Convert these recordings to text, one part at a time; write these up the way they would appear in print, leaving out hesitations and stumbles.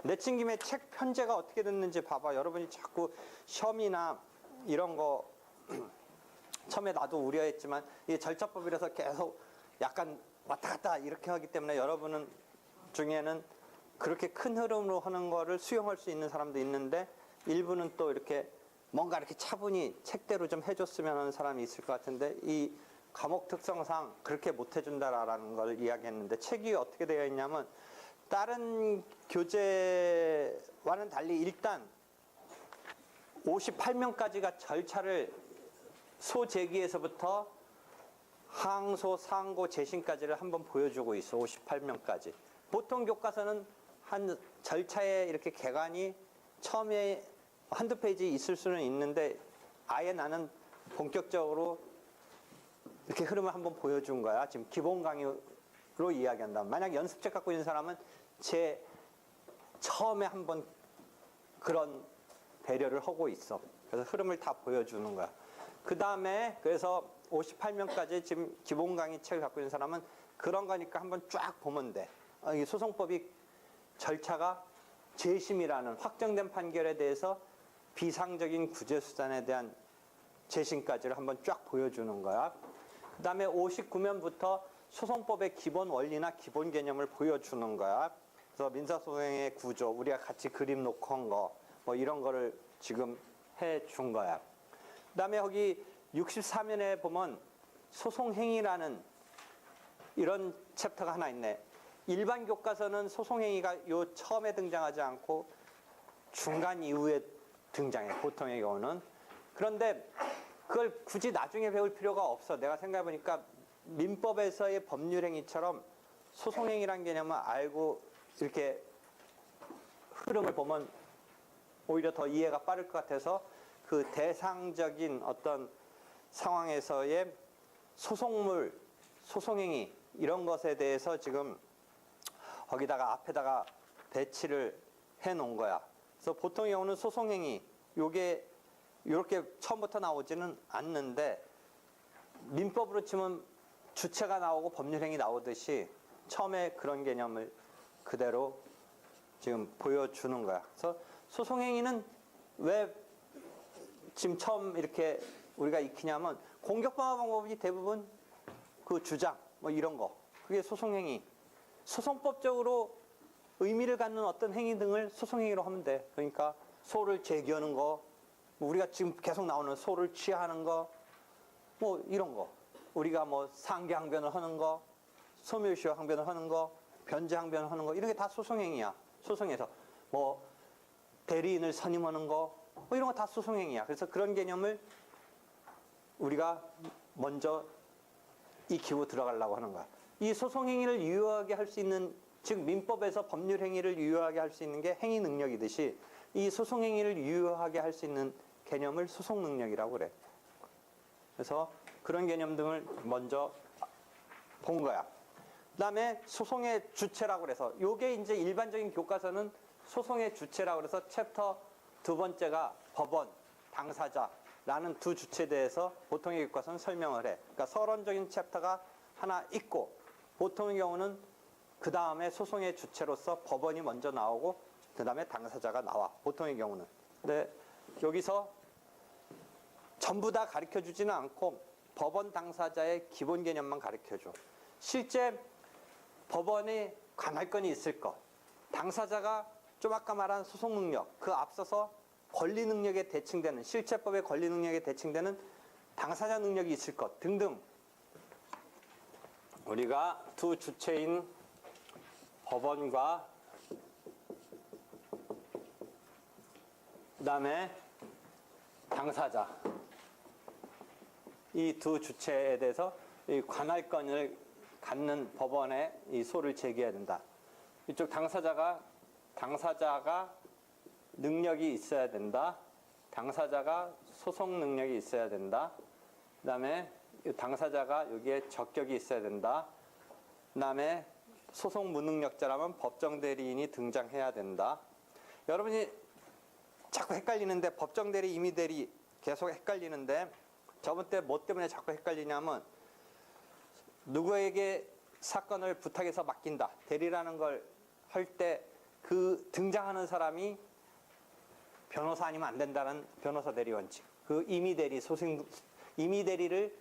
내친 김에 책 편제가 어떻게 됐는지 봐봐. 여러분이 자꾸 시험이나 이런 거 처음에 나도 우려했지만 이게 절차법이라서 계속 약간 왔다 갔다 이렇게 하기 때문에 여러분은 중에는 그렇게 큰 흐름으로 하는 거를 수용할 수 있는 사람도 있는데 일부는 또 이렇게 뭔가 이렇게 차분히 책대로 좀 해줬으면 하는 사람이 있을 것 같은데 이 과목 특성상 그렇게 못 해준다라는 걸 이야기했는데 책이 어떻게 되어 있냐면 다른 교재와는 달리 일단 58명까지가 절차를 소재기에서부터 항소, 상고, 재심까지를 한번 보여주고 있어. 58명까지. 보통 교과서는 한 절차에 이렇게 개관이 처음에 한두 페이지 있을 수는 있는데 아예 나는 본격적으로 이렇게 흐름을 한번 보여준 거야. 지금 기본 강의로 이야기한다. 만약 연습책 갖고 있는 사람은 제 처음에 한번 그런 배려를 하고 있어. 그래서 흐름을 다 보여주는 거야. 그 다음에 그래서 58명까지 지금 기본 강의 책을 갖고 있는 사람은 그런 거니까 한번 쫙 보면 돼. 이 소송법이 절차가 재심이라는 확정된 판결에 대해서 비상적인 구제수단에 대한 재심까지를 한번 쫙 보여주는 거야. 그 다음에 59면부터 소송법의 기본 원리나 기본 개념을 보여주는 거야. 그래서 민사소송의 구조, 우리가 같이 그림 놓고 한 거, 뭐 이런 거를 지금 해준 거야. 그 다음에 여기 64면에 보면 소송행위라는 이런 챕터가 하나 있네. 일반 교과서는 소송행위가 요 처음에 등장하지 않고 중간 이후에 등장해, 보통의 경우는. 그런데 그걸 굳이 나중에 배울 필요가 없어. 내가 생각해보니까 민법에서의 법률행위처럼 소송행위란 개념을 알고 이렇게 흐름을 보면 오히려 더 이해가 빠를 것 같아서 그 대상적인 어떤 상황에서의 소송물, 소송행위 이런 것에 대해서 지금 거기다가 앞에다가 배치를 해 놓은 거야. 그래서 보통의 경우는 소송행위 요게 이렇게 처음부터 나오지는 않는데 민법으로 치면 주체가 나오고 법률행위 나오듯이 처음에 그런 개념을 그대로 지금 보여주는 거야. 그래서 소송행위는 왜 지금 처음 이렇게 우리가 익히냐면 공격방어 방법이 대부분 그 주장 뭐 이런 거 그게 소송행위. 소송법적으로 의미를 갖는 어떤 행위 등을 소송행위로 하면 돼. 그러니까 소를 제기하는 거, 뭐 우리가 지금 계속 나오는 소를 취하는 거, 뭐 이런 거. 우리가 뭐 상계항변을 하는 거, 소멸시효 항변을 하는 거, 변제항변을 하는 거 이런 게 다 소송행위야. 소송에서 뭐 대리인을 선임하는 거, 뭐 이런 거 다 소송행위야. 그래서 그런 개념을 우리가 먼저 익히고 들어가려고 하는 거야. 이 소송행위를 유효하게 할 수 있는, 즉 민법에서 법률행위를 유효하게 할 수 있는 게 행위능력이듯이 이 소송행위를 유효하게 할 수 있는 개념을 소송능력이라고 그래. 그래서 그런 개념 등을 먼저 본 거야. 그 다음에 소송의 주체라고 그래서 요게 이제 일반적인 교과서는 소송의 주체라고 그래서 챕터 두 번째가 법원, 당사자라는 두 주체에 대해서 보통의 교과서는 설명을 해. 그러니까 서론적인 챕터가 하나 있고 보통의 경우는 그 다음에 소송의 주체로서 법원이 먼저 나오고 그 다음에 당사자가 나와. 보통의 경우는. 근데 여기서 전부 다 가르쳐주지는 않고 법원 당사자의 기본 개념만 가르쳐줘. 실제 법원에 관할 건이 있을 것, 당사자가 좀 아까 말한 소송 능력, 그 앞서서 권리 능력에 대칭되는, 실체법의 권리 능력에 대칭되는 당사자 능력이 있을 것 등등 우리가 두 주체인 법원과 그 다음에 당사자 이 두 주체에 대해서 이 관할권을 갖는 법원에 이 소를 제기해야 된다. 이쪽 당사자가 능력이 있어야 된다. 당사자가 소송 능력이 있어야 된다. 그 다음에 당사자가 여기에 적격이 있어야 된다. 그 다음에 소송 무능력자라면 법정 대리인이 등장해야 된다. 여러분이 자꾸 헷갈리는데 법정 대리, 임의 대리 계속 헷갈리는데 저번 때 뭐 때문에 자꾸 헷갈리냐면 누구에게 사건을 부탁해서 맡긴다. 대리라는 걸 할 때 그 등장하는 사람이 변호사 아니면 안 된다는 변호사 대리 원칙. 그 임의 대리, 임의 대리를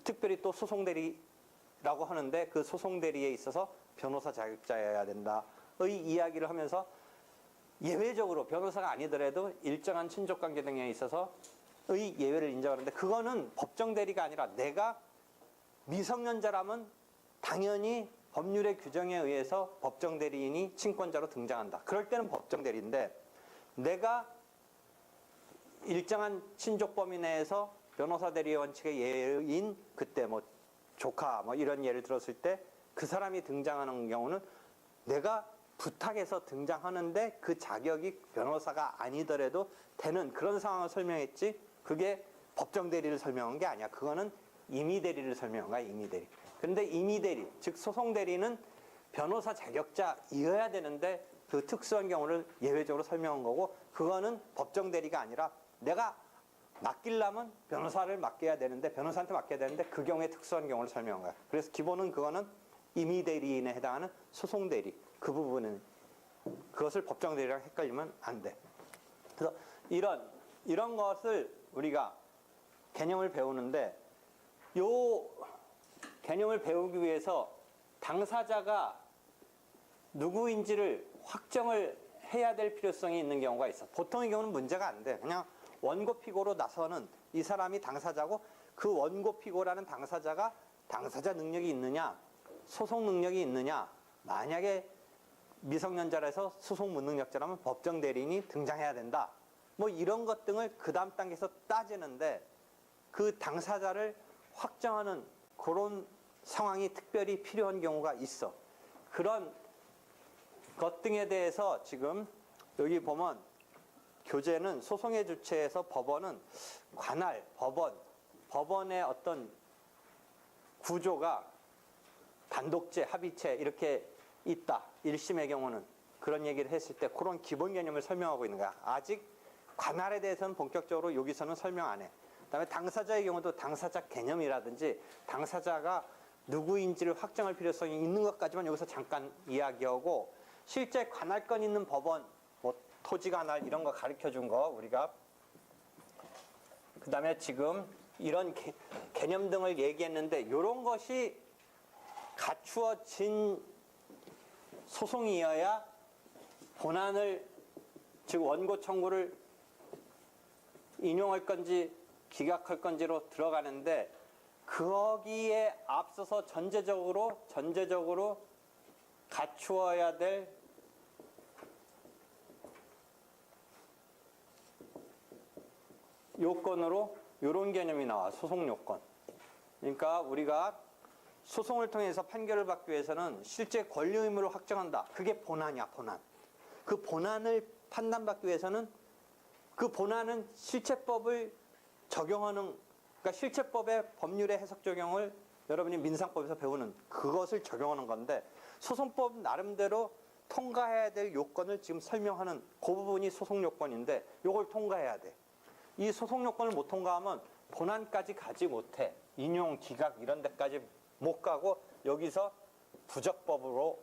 특별히 또 소송 대리라고 하는데 그 소송 대리에 있어서 변호사 자격자여야 된다의 이야기를 하면서 예외적으로 변호사가 아니더라도 일정한 친족 관계 등에 있어서 의 예외를 인정하는데 그거는 법정 대리가 아니라 내가 미성년자라면 당연히 법률의 규정에 의해서 법정 대리인이 친권자로 등장한다. 그럴 때는 법정 대리인데 내가 일정한 친족 범위 내에서 변호사 대리 원칙의 예인 그때 뭐 조카 뭐 이런 예를 들었을 때 그 사람이 등장하는 경우는 내가 부탁해서 등장하는데 그 자격이 변호사가 아니더라도 되는 그런 상황을 설명했지 그게 법정 대리를 설명한 게 아니야. 그거는 임의 대리를 설명한 거야. 임의 대리. 그런데 임의 대리 즉 소송 대리는 변호사 자격자이어야 되는데 그 특수한 경우를 예외적으로 설명한 거고 그거는 법정 대리가 아니라 내가 맡기려면 변호사를 맡겨야 되는데 변호사한테 맡겨야 되는데 그 경우에 특수한 경우를 설명한 거야. 그래서 기본은 그거는 임의 대리인에 해당하는 소송 대리 그 부분은 그것을 법정 대리랑 헷갈리면 안 돼. 그래서 이런 것을 우리가 개념을 배우는데 요 개념을 배우기 위해서 당사자가 누구인지를 확정을 해야 될 필요성이 있는 경우가 있어. 보통의 경우는 문제가 안 돼. 그냥 원고 피고로 나서는 이 사람이 당사자고 그 원고 피고라는 당사자가 당사자 능력이 있느냐 소송 능력이 있느냐 만약에 미성년자라서 소송 무능력자라면 법정 대리인이 등장해야 된다. 뭐 이런 것 등을 그 다음 단계에서 따지는데 그 당사자를 확정하는 그런 상황이 특별히 필요한 경우가 있어. 그런 것 등에 대해서 지금 여기 보면 교재는 소송의 주체에서 법원은 관할, 법원의 어떤 구조가 단독체, 합의체 이렇게 있다. 1심의 경우는 그런 얘기를 했을 때 그런 기본 개념을 설명하고 있는 거야. 아직 관할에 대해서는 본격적으로 여기서는 설명 안 해. 그다음에 당사자의 경우도 당사자 개념이라든지 당사자가 누구인지를 확정할 필요성이 있는 것까지만 여기서 잠깐 이야기하고 실제 관할권 있는 법원, 뭐 토지 관할 이런 거 가르쳐 준 거 우리가 그다음에 지금 이런 개념 등을 얘기했는데 이런 것이 갖추어진 소송이어야 본안을 즉 원고 청구를 인용할 건지 기각할 건지로 들어가는데 거기에 앞서서 전제적으로 갖추어야 될 요건으로 이런 개념이 나와. 소송 요건. 그러니까 우리가 소송을 통해서 판결을 받기 위해서는 실제 권리 의무를 확정한다. 그게 본안이야, 본안. 그 본안을 판단받기 위해서는 그 본안은 실체법을 적용하는 그러니까 실체법의 법률의 해석 적용을 여러분이 민사법에서 배우는 그것을 적용하는 건데 소송법 나름대로 통과해야 될 요건을 지금 설명하는 그 부분이 소송 요건인데 이걸 통과해야 돼. 이 소송 요건을 못 통과하면 본안까지 가지 못해. 인용, 기각 이런 데까지 못 가고 여기서 부적법으로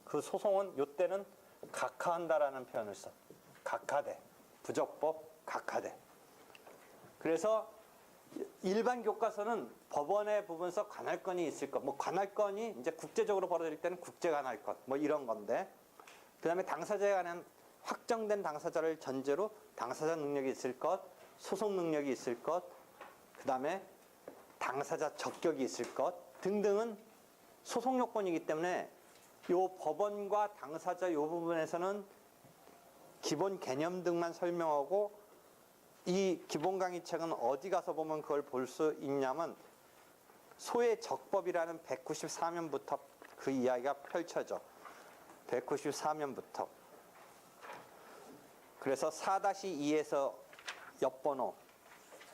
그 소송은 요때는 각하한다라는 표현을 써. 각하돼. 부적법 각하돼. 그래서 일반 교과서는 법원의 부분서 관할권이 있을 것, 뭐 관할권이 이제 국제적으로 벌어질 때는 국제 관할권, 뭐 이런 건데, 그 다음에 당사자에 관한 확정된 당사자를 전제로 당사자 능력이 있을 것, 소송 능력이 있을 것, 그 다음에 당사자 적격이 있을 것 등등은 소송 요건이기 때문에 요 법원과 당사자 요 부분에서는 기본 개념 등만 설명하고 이 기본 강의책은 어디 가서 보면 그걸 볼 수 있냐면 소의 적법이라는 194면부터 그 이야기가 펼쳐져. 194면부터. 그래서 4-2에서 옆번호,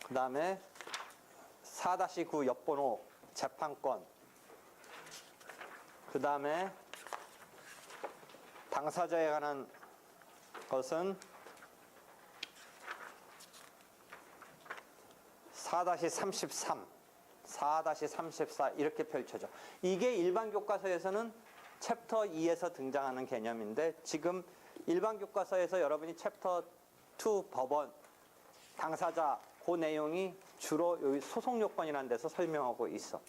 그 다음에 4-9 옆번호 재판권, 그 다음에 당사자에 관한 것은 4-33, 4-34 이렇게 펼쳐져. 이게 일반 교과서에서는 챕터 2에서 등장하는 개념인데 지금 일반 교과서에서 여러분이 챕터 2 법원 당사자 그 내용이 주로 여기 소송 요건이라는 데서 설명하고 있어.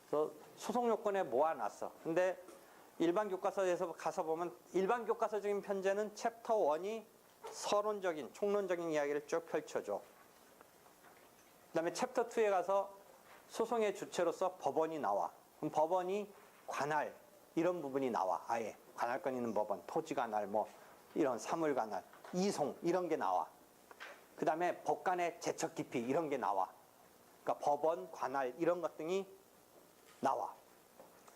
그래서 소송 요건에 모아놨어. 근데 일반 교과서에서 가서 보면 일반 교과서적인 편제는 챕터 1이 서론적인 총론적인 이야기를 쭉 펼쳐줘. 그다음에 챕터 2에 가서 소송의 주체로서 법원이 나와. 그럼 법원이 관할 이런 부분이 나와. 아예 관할권 있는 법원, 토지관할 뭐 이런 사물관할, 이송 이런 게 나와. 그다음에 법관의 제척 기피 이런 게 나와. 그러니까 법원, 관할 이런 것 등이 나와.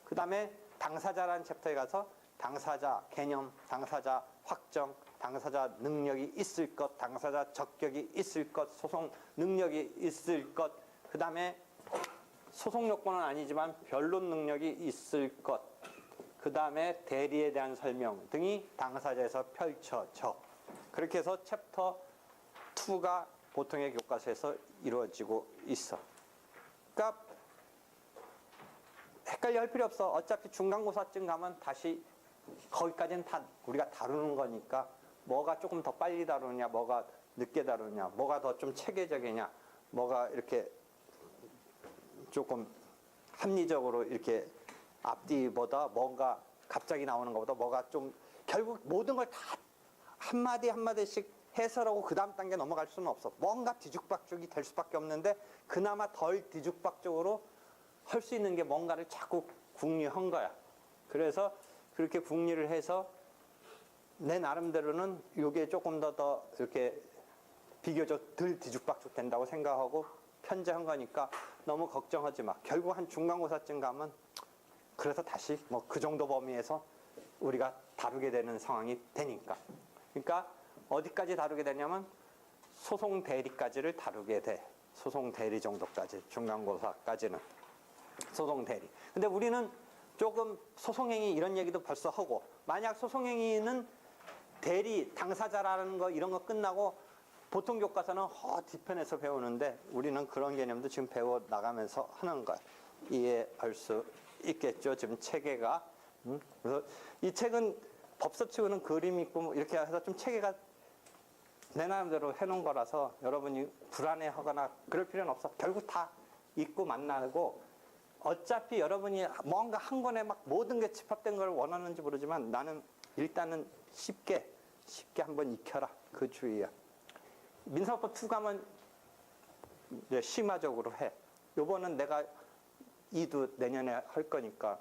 그다음에 당사자라는 챕터에 가서 당사자 개념, 당사자 확정, 당사자 능력이 있을 것, 당사자 적격이 있을 것, 소송 능력이 있을 것, 그 다음에 소송 요건은 아니지만 변론 능력이 있을 것, 그 다음에 대리에 대한 설명 등이 당사자에서 펼쳐져. 그렇게 해서 챕터 2가 보통의 교과서에서 이루어지고 있어. 그러니까 헷갈려 할 필요 없어. 어차피 중간고사쯤 가면 다시 거기까지는 다 우리가 다루는 거니까 뭐가 조금 더 빨리 다루느냐, 뭐가 늦게 다루느냐, 뭐가 더 좀 체계적이냐, 뭐가 이렇게 조금 합리적으로 이렇게 앞뒤보다 뭔가 갑자기 나오는 것보다 뭐가 좀 결국 모든 걸 다 한마디 한마디씩 해설하고 그 다음 단계 넘어갈 수는 없어. 뭔가 뒤죽박죽이 될 수밖에 없는데 그나마 덜 뒤죽박죽으로 할 수 있는 게 뭔가를 자꾸 궁리한 거야. 그래서 그렇게 궁리를 해서 내 나름대로는 이게 조금 더 이렇게 비교적 덜 뒤죽박죽 된다고 생각하고 편제한 거니까 너무 걱정하지 마. 결국 한 중간고사쯤 가면 그래서 다시 뭐 그 정도 범위에서 우리가 다루게 되는 상황이 되니까. 그러니까 어디까지 다루게 되냐면 소송 대리까지를 다루게 돼. 소송 대리 정도까지, 중간고사까지는. 소송 대리. 근데 우리는 조금 소송행위 이런 얘기도 벌써 하고, 만약 소송행위는 대리, 당사자라는 거 이런 거 끝나고 보통 교과서는 뒤편에서 배우는데 우리는 그런 개념도 지금 배워 나가면서 하는 거야. 이해할 수 있겠죠? 지금 체계가. 그래서 이 책은 법서 치고는 그림 있고 뭐 이렇게 해서 좀 체계가 내 나름대로 해놓은 거라서 여러분이 불안해하거나 그럴 필요는 없어. 결국 다 있고 만나고 어차피 여러분이 뭔가 한 권에 막 모든 게 집합된 걸 원하는지 모르지만 나는 일단은 쉽게 한번 익혀라. 그 주의야. 민사법 2 가면 이제 심화적으로 해. 요번은 내가 2도 내년에 할 거니까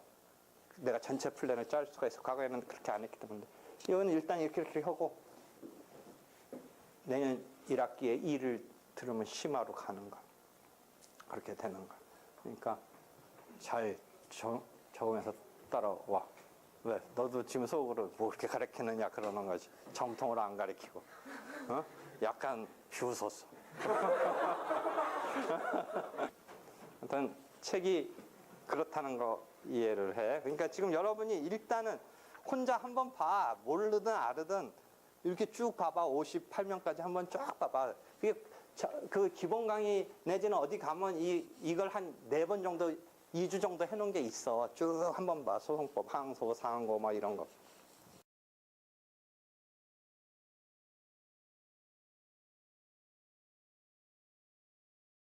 내가 전체 플랜을 짤 수가 있어. 과거에는 그렇게 안 했기 때문에. 이건 일단 이렇게 하고 내년 1학기에 2를 들으면 심화로 가는 거야. 그렇게 되는 거야. 그러니까 잘 적으면서 따라와. 왜? 너도 지금 속으로 뭐 그렇게 가르치느냐 그러는 거지. 정통으로 안 가르치고. 어? 약간 비웃었어. 하여튼 책이 그렇다는 거 이해를 해. 그러니까 지금 여러분이 일단은 혼자 한번 봐. 모르든 알든 이렇게 쭉 봐봐. 58명까지 한번 쫙 봐봐. 그 기본 강의 내지는 어디 가면 이걸 한 4번 정도 2주 정도 해놓은 게 있어. 쭉 한번 봐. 소송법, 항소, 상고 뭐 이런 거.